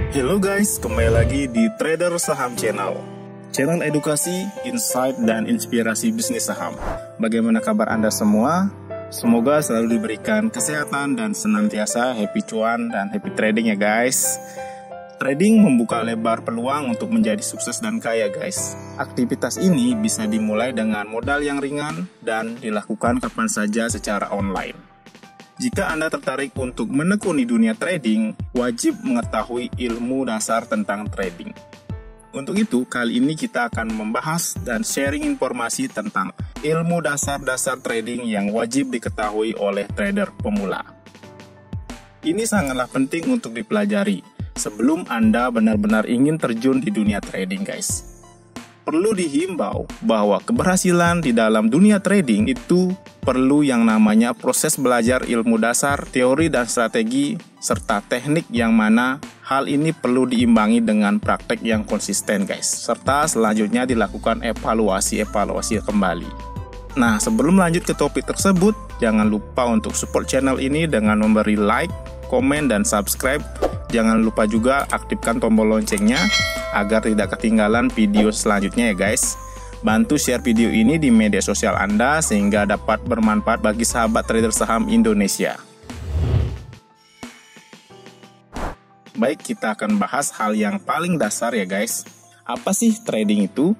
Halo guys, kembali lagi di Trader Saham Channel. Channel edukasi, insight, dan inspirasi bisnis saham. Bagaimana kabar Anda semua? Semoga selalu diberikan kesehatan dan senantiasa happy cuan dan happy trading ya guys. Trading membuka lebar peluang untuk menjadi sukses dan kaya guys. Aktivitas ini bisa dimulai dengan modal yang ringan dan dilakukan kapan saja secara online. Jika Anda tertarik untuk menekuni dunia trading, wajib mengetahui ilmu dasar tentang trading. Untuk itu, kali ini kita akan membahas dan sharing informasi tentang ilmu dasar-dasar trading yang wajib diketahui oleh trader pemula. Ini sangatlah penting untuk dipelajari sebelum Anda benar-benar ingin terjun di dunia trading guys. Perlu dihimbau bahwa keberhasilan di dalam dunia trading itu perlu yang namanya proses belajar ilmu dasar, teori dan strategi, serta teknik yang mana hal ini perlu diimbangi dengan praktek yang konsisten guys. Serta selanjutnya dilakukan evaluasi kembali. Nah, sebelum lanjut ke topik tersebut, jangan lupa untuk support channel ini dengan memberi like, komen, dan subscribe. Jangan lupa juga aktifkan tombol loncengnya agar tidak ketinggalan video selanjutnya ya guys. Bantu share video ini di media sosial Anda sehingga dapat bermanfaat bagi sahabat trader saham Indonesia. Baik, kita akan bahas hal yang paling dasar ya guys. Apa sih trading itu?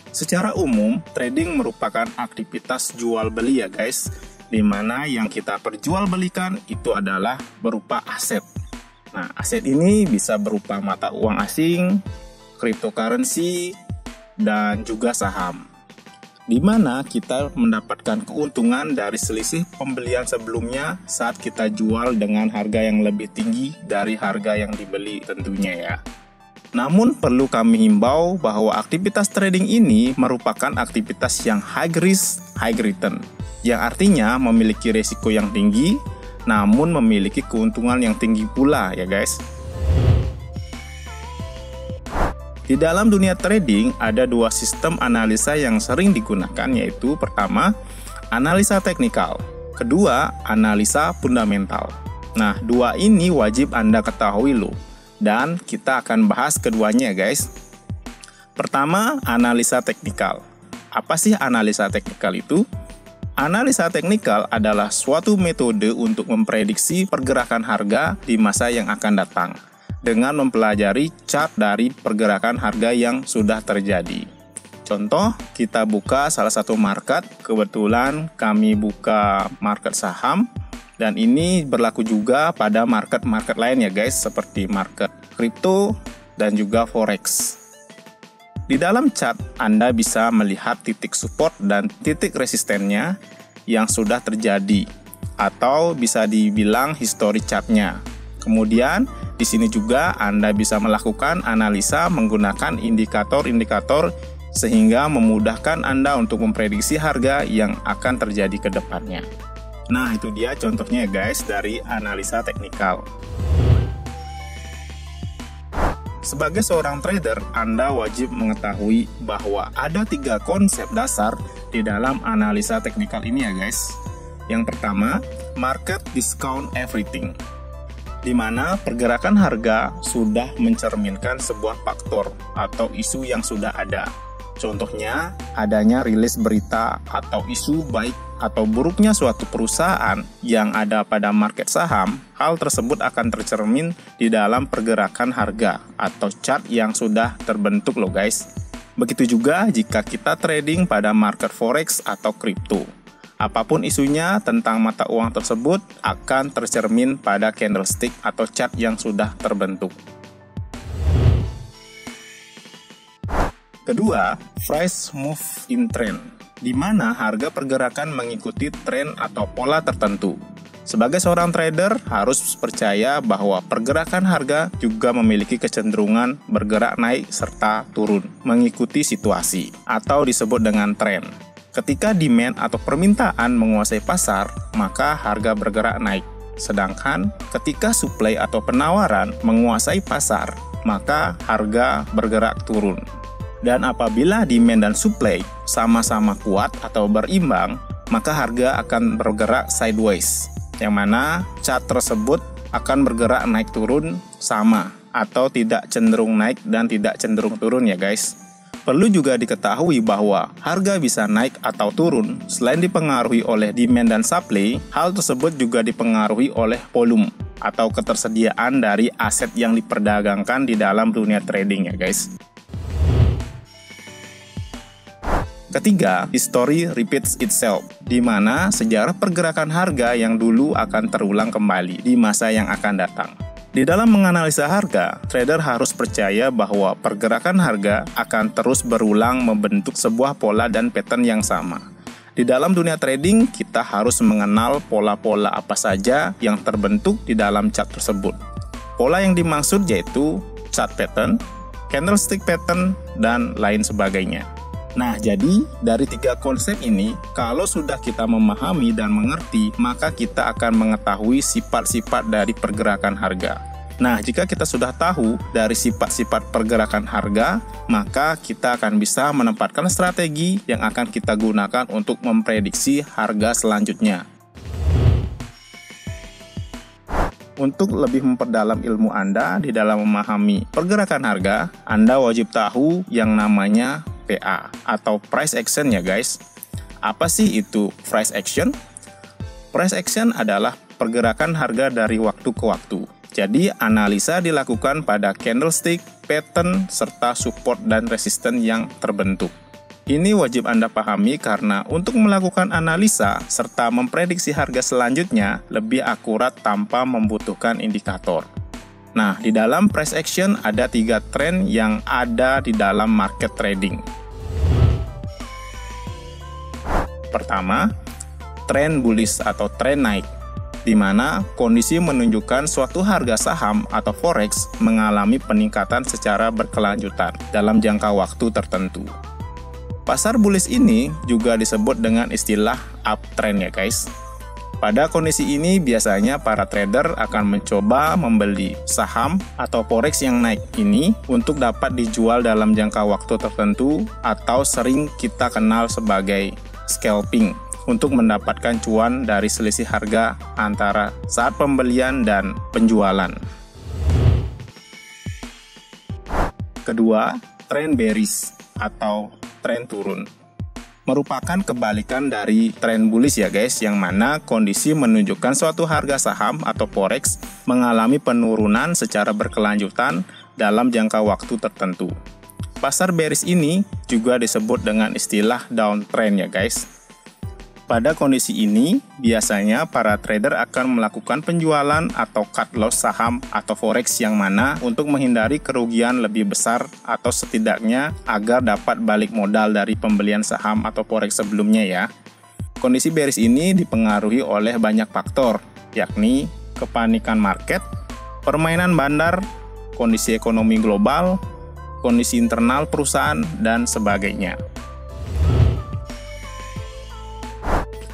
Secara umum, trading merupakan aktivitas jual beli ya guys, di mana yang kita perjualbelikan itu adalah berupa aset. Nah, aset ini bisa berupa mata uang asing, cryptocurrency, dan juga saham. Di mana kita mendapatkan keuntungan dari selisih pembelian sebelumnya saat kita jual dengan harga yang lebih tinggi dari harga yang dibeli tentunya ya. Namun perlu kami himbau bahwa aktivitas trading ini merupakan aktivitas yang high risk, high return, yang artinya memiliki resiko yang tinggi, namun memiliki keuntungan yang tinggi pula ya guys. Di dalam dunia trading ada dua sistem analisa yang sering digunakan, yaitu pertama, analisa teknikal, kedua, analisa fundamental. Nah, dua ini wajib Anda ketahui loh, dan kita akan bahas keduanya guys. Pertama, analisa teknikal. Apa sih analisa teknikal itu? Analisa teknikal adalah suatu metode untuk memprediksi pergerakan harga di masa yang akan datang dengan mempelajari chart dari pergerakan harga yang sudah terjadi. Contoh, kita buka salah satu market, kebetulan kami buka market saham, dan ini berlaku juga pada market-market lain ya guys, seperti market kripto dan juga forex. Di dalam chart, Anda bisa melihat titik support dan titik resistennya yang sudah terjadi, atau bisa dibilang history chartnya. Kemudian, di sini juga Anda bisa melakukan analisa menggunakan indikator-indikator sehingga memudahkan Anda untuk memprediksi harga yang akan terjadi ke depannya. Nah, itu dia contohnya guys dari analisa teknikal. Sebagai seorang trader, Anda wajib mengetahui bahwa ada 3 konsep dasar di dalam analisa teknikal ini ya guys. Yang pertama, market discount everything, di mana pergerakan harga sudah mencerminkan sebuah faktor atau isu yang sudah ada. Contohnya, adanya rilis berita atau isu baik atau buruknya suatu perusahaan yang ada pada market saham. Hal tersebut akan tercermin di dalam pergerakan harga atau chart yang sudah terbentuk loh guys. Begitu juga jika kita trading pada market forex atau kripto. Apapun isunya tentang mata uang tersebut akan tercermin pada candlestick atau chart yang sudah terbentuk. Kedua, price move in trend, di mana harga pergerakan mengikuti tren atau pola tertentu. Sebagai seorang trader, harus percaya bahwa pergerakan harga juga memiliki kecenderungan bergerak naik serta turun, mengikuti situasi, atau disebut dengan tren. Ketika demand atau permintaan menguasai pasar, maka harga bergerak naik. Sedangkan ketika supply atau penawaran menguasai pasar, maka harga bergerak turun. Dan apabila demand dan supply sama-sama kuat atau berimbang, maka harga akan bergerak sideways. yang mana chart tersebut akan bergerak naik turun sama atau tidak cenderung naik dan tidak cenderung turun ya guys. Perlu juga diketahui bahwa harga bisa naik atau turun selain dipengaruhi oleh demand dan supply, hal tersebut juga dipengaruhi oleh volume atau ketersediaan dari aset yang diperdagangkan di dalam dunia trading ya guys. Ketiga, history repeats itself, di mana sejarah pergerakan harga yang dulu akan terulang kembali di masa yang akan datang. Di dalam menganalisa harga, trader harus percaya bahwa pergerakan harga akan terus berulang membentuk sebuah pola dan pattern yang sama. Di dalam dunia trading, kita harus mengenal pola-pola apa saja yang terbentuk di dalam chart tersebut. Pola yang dimaksud yaitu chart pattern, candlestick pattern, dan lain sebagainya. Nah, jadi dari 3 konsep ini, kalau sudah kita memahami dan mengerti, maka kita akan mengetahui sifat-sifat dari pergerakan harga. Nah, jika kita sudah tahu dari sifat-sifat pergerakan harga, maka kita akan bisa menempatkan strategi yang akan kita gunakan untuk memprediksi harga selanjutnya. Untuk lebih memperdalam ilmu Anda di dalam memahami pergerakan harga, Anda wajib tahu yang namanya PA atau price action ya guys. Apa sih itu price action? Price action adalah pergerakan harga dari waktu ke waktu. Jadi analisa dilakukan pada candlestick, pattern, serta support dan resisten yang terbentuk. Ini wajib Anda pahami karena untuk melakukan analisa serta memprediksi harga selanjutnya lebih akurat tanpa membutuhkan indikator. Nah, di dalam price action ada 3 tren yang ada di dalam market trading. Pertama, tren bullish atau tren naik, di mana kondisi menunjukkan suatu harga saham atau forex mengalami peningkatan secara berkelanjutan dalam jangka waktu tertentu. Pasar bullish ini juga disebut dengan istilah uptrend ya guys. Pada kondisi ini biasanya para trader akan mencoba membeli saham atau forex yang naik ini untuk dapat dijual dalam jangka waktu tertentu atau sering kita kenal sebagai scalping untuk mendapatkan cuan dari selisih harga antara saat pembelian dan penjualan. Kedua, tren bearish atau tren turun merupakan kebalikan dari tren bullish ya guys, yang mana kondisi menunjukkan suatu harga saham atau forex mengalami penurunan secara berkelanjutan dalam jangka waktu tertentu. Pasar bearish ini juga disebut dengan istilah downtrend ya guys. Pada kondisi ini, biasanya para trader akan melakukan penjualan atau cut loss saham atau forex yang mana untuk menghindari kerugian lebih besar atau setidaknya agar dapat balik modal dari pembelian saham atau forex sebelumnya ya. Kondisi bearish ini dipengaruhi oleh banyak faktor, yakni kepanikan market, permainan bandar, kondisi ekonomi global, kondisi internal perusahaan, dan sebagainya.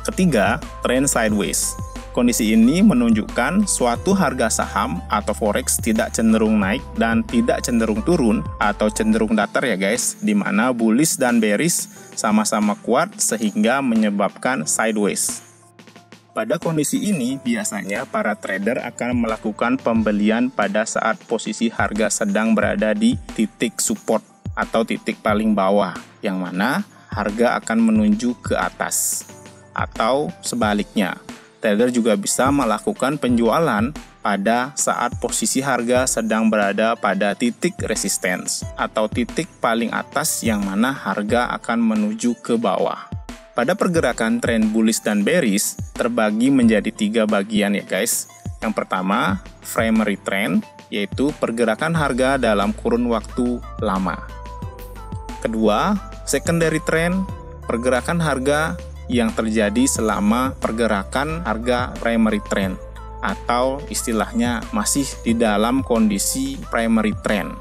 Ketiga, tren sideways. Kondisi ini menunjukkan suatu harga saham atau forex tidak cenderung naik dan tidak cenderung turun atau cenderung datar ya guys, di mana bullish dan bearish sama-sama kuat sehingga menyebabkan sideways. Pada kondisi ini, biasanya para trader akan melakukan pembelian pada saat posisi harga sedang berada di titik support atau titik paling bawah, yang mana harga akan menuju ke atas. Atau sebaliknya, trader juga bisa melakukan penjualan pada saat posisi harga sedang berada pada titik resistance atau titik paling atas, yang mana harga akan menuju ke bawah. Pada pergerakan tren bullish dan bearish terbagi menjadi 3 bagian ya guys. Yang pertama, primary trend, yaitu pergerakan harga dalam kurun waktu lama. Kedua, secondary trend, pergerakan harga yang terjadi selama pergerakan harga primary trend atau istilahnya masih di dalam kondisi primary trend.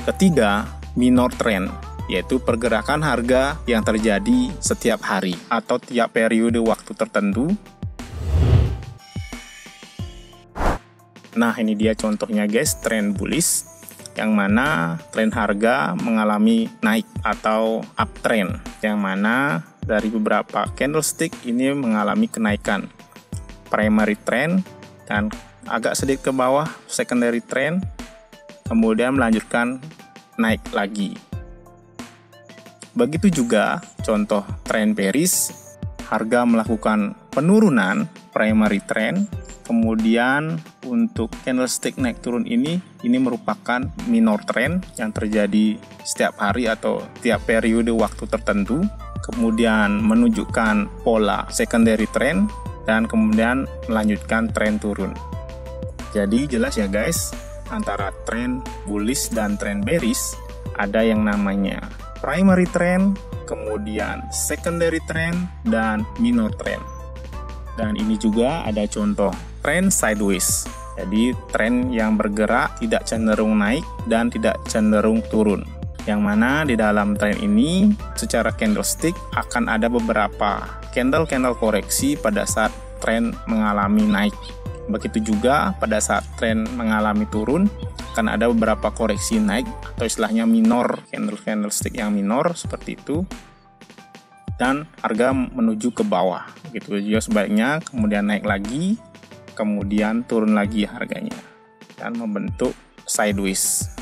Ketiga, minor trend, yaitu pergerakan harga yang terjadi setiap hari atau tiap periode waktu tertentu. Nah, ini dia contohnya guys, tren bullish, yang mana tren harga mengalami naik atau uptrend, yang mana dari beberapa candlestick ini mengalami kenaikan. primary trend, dan agak sedikit ke bawah secondary trend, kemudian melanjutkan naik lagi. Begitu juga contoh trend bearish, harga melakukan penurunan primary trend, kemudian untuk candlestick naik turun ini merupakan minor trend yang terjadi setiap hari atau tiap periode waktu tertentu, kemudian menunjukkan pola secondary trend, dan kemudian melanjutkan tren turun. Jadi jelas ya guys, antara tren bullish dan tren bearish ada yang namanya primary trend, kemudian secondary trend, dan minor trend. Dan ini juga ada contoh tren sideways. Jadi tren yang bergerak tidak cenderung naik dan tidak cenderung turun. Yang mana di dalam tren ini secara candlestick akan ada beberapa candle koreksi pada saat tren mengalami naik. Begitu juga pada saat tren mengalami turun akan ada beberapa koreksi naik atau istilahnya minor, candlestick yang minor seperti itu, dan harga menuju ke bawah. Begitu juga sebaliknya, kemudian naik lagi, kemudian turun lagi harganya dan membentuk sideways.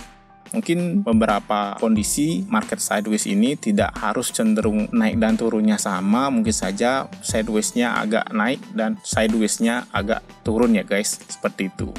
Mungkin beberapa kondisi market sideways ini tidak harus cenderung naik dan turunnya sama, mungkin saja sideways-nya agak naik dan sideways-nya agak turun ya guys, seperti itu.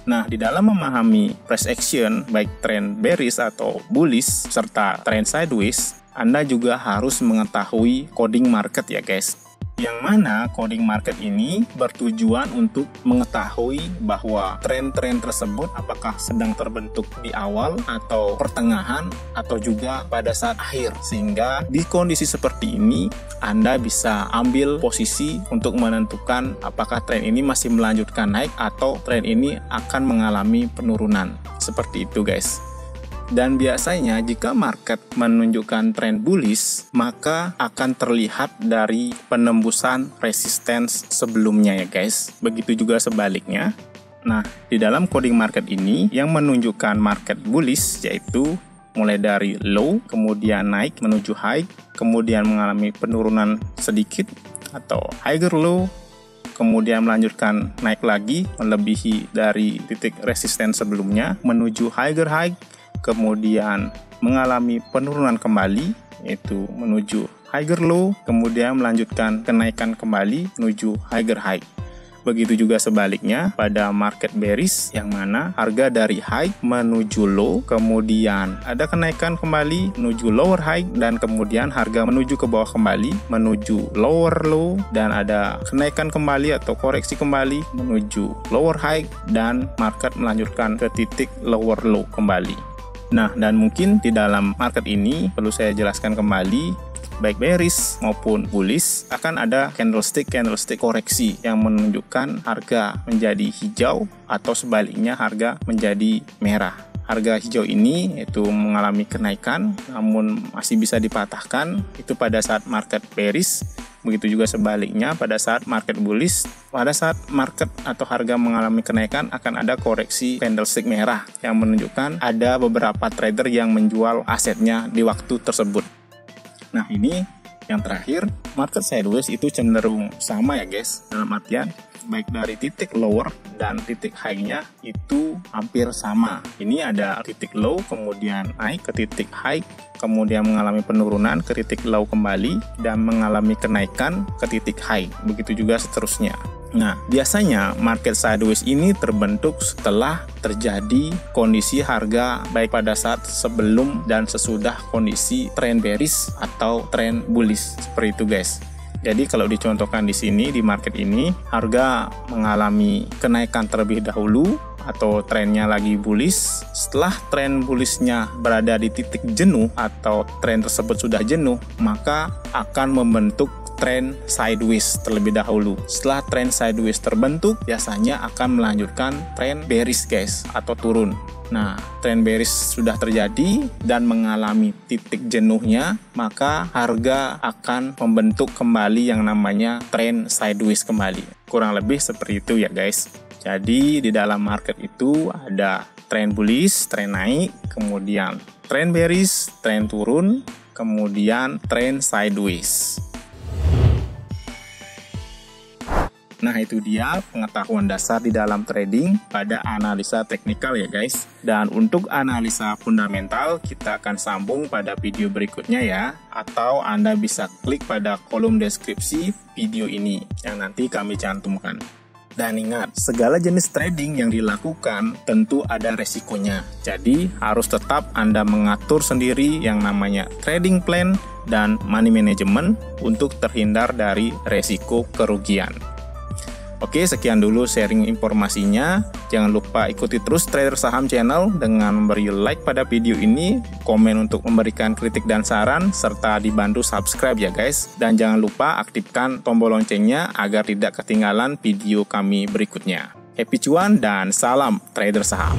Nah, di dalam memahami price action baik trend bearish atau bullish serta trend sideways, Anda juga harus mengetahui coding market ya guys. Yang mana coding market ini bertujuan untuk mengetahui bahwa tren-tren tersebut apakah sedang terbentuk di awal atau pertengahan atau juga pada saat akhir, sehingga di kondisi seperti ini Anda bisa ambil posisi untuk menentukan apakah tren ini masih melanjutkan naik atau tren ini akan mengalami penurunan. Seperti itu guys. Dan biasanya jika market menunjukkan tren bullish, maka akan terlihat dari penembusan resistance sebelumnya ya guys. Begitu juga sebaliknya. Nah, di dalam coding market ini yang menunjukkan market bullish yaitu mulai dari low, kemudian naik menuju high, kemudian mengalami penurunan sedikit atau higher low, kemudian melanjutkan naik lagi melebihi dari titik resistance sebelumnya menuju higher high, kemudian mengalami penurunan kembali yaitu menuju higher low, kemudian melanjutkan kenaikan kembali menuju higher high. Begitu juga sebaliknya pada market bearish yang mana harga dari high menuju low, kemudian ada kenaikan kembali menuju lower high, dan kemudian harga menuju ke bawah kembali menuju lower low, dan ada kenaikan kembali atau koreksi kembali menuju lower high, dan market melanjutkan ke titik lower low kembali. Nah, dan mungkin di dalam market ini perlu saya jelaskan kembali, baik bearish maupun bullish akan ada candlestick koreksi yang menunjukkan harga menjadi hijau atau sebaliknya harga menjadi merah. Harga hijau ini itu mengalami kenaikan namun masih bisa dipatahkan, itu pada saat market bearish. Begitu juga sebaliknya pada saat market bullish, pada saat market atau harga mengalami kenaikan akan ada koreksi candlestick merah yang menunjukkan ada beberapa trader yang menjual asetnya di waktu tersebut. Nah, ini yang terakhir, market sideways itu cenderung sama ya guys, dalam artian baik dari titik lower dan titik high-nya itu hampir sama. Ini ada titik low kemudian naik ke titik high, kemudian mengalami penurunan ke titik low kembali dan mengalami kenaikan ke titik high. Begitu juga seterusnya. Nah, biasanya market sideways ini terbentuk setelah terjadi kondisi harga baik pada saat sebelum dan sesudah kondisi trend bearish atau trend bullish. Seperti itu guys. Jadi kalau dicontohkan di sini di market ini harga mengalami kenaikan terlebih dahulu atau trennya lagi bullish. Setelah tren bullishnya berada di titik jenuh atau tren tersebut sudah jenuh, maka akan membentuk tren sideways terlebih dahulu. Setelah tren sideways terbentuk, biasanya akan melanjutkan tren bearish guys atau turun. Nah, tren bearish sudah terjadi dan mengalami titik jenuhnya, maka harga akan membentuk kembali yang namanya tren sideways kembali. Kurang lebih seperti itu ya guys. Jadi di dalam market itu ada tren bullish, tren naik, kemudian tren bearish, tren turun, kemudian tren sideways. Nah, itu dia pengetahuan dasar di dalam trading pada analisa teknikal ya guys. Dan untuk analisa fundamental kita akan sambung pada video berikutnya ya. Atau Anda bisa klik pada kolom deskripsi video ini yang nanti kami cantumkan. Dan ingat, segala jenis trading yang dilakukan tentu ada resikonya. Jadi harus tetap Anda mengatur sendiri yang namanya trading plan dan money management untuk terhindar dari resiko kerugian. Oke, sekian dulu sharing informasinya. Jangan lupa ikuti terus Trader Saham Channel dengan memberi like pada video ini, komen untuk memberikan kritik dan saran, serta dibantu subscribe ya guys. Dan jangan lupa aktifkan tombol loncengnya agar tidak ketinggalan video kami berikutnya. Happy cuan dan salam Trader Saham.